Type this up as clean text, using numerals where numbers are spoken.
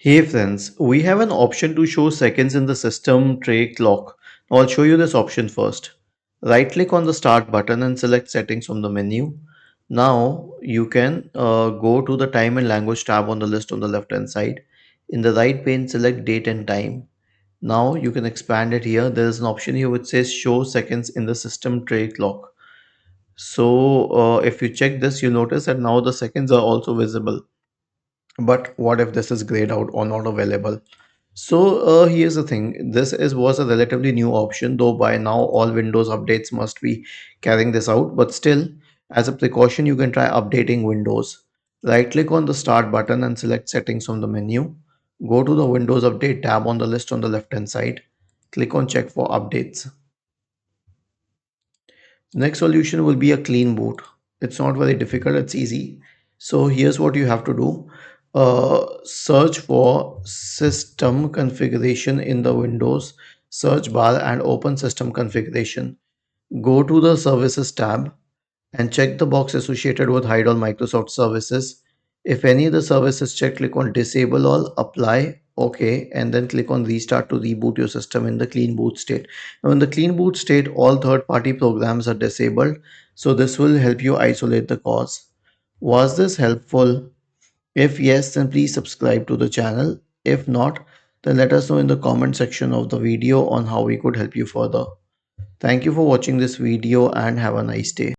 Hey friends, we have an option to show seconds in the system tray clock. I'll show you this option first. Right click on the start button and select settings from the menu. Now you can go to the time and language tab on the list on the left hand side. In the right pane select date and time. Now you can expand it here. There is an option here which says show seconds in the system tray clock. So if you check this, you notice that now the seconds are also visible. But what if this is grayed out or not available? So here's the thing. This is was a relatively new option, though by now all Windows updates must be carrying this out. But still, as a precaution, you can try updating Windows. Right click on the start button and select settings from the menu. Go to the Windows Update tab on the list on the left hand side. Click on check for updates. Next solution will be a clean boot. It's not very difficult, it's easy. So here's what you have to do. Search for system configuration in the Windows search bar and open system configuration. Go to the services tab and check the box associated with hide all Microsoft services. If any of the services checked, click on disable all, apply, okay, and then click on restart to reboot your system in the clean boot state. Now in the clean boot state, all third-party programs are disabled, so this will help you isolate the cause. Was this helpful? If yes, then please subscribe to the channel. If not, then let us know in the comment section of the video on how we could help you further. Thank you for watching this video and have a nice day.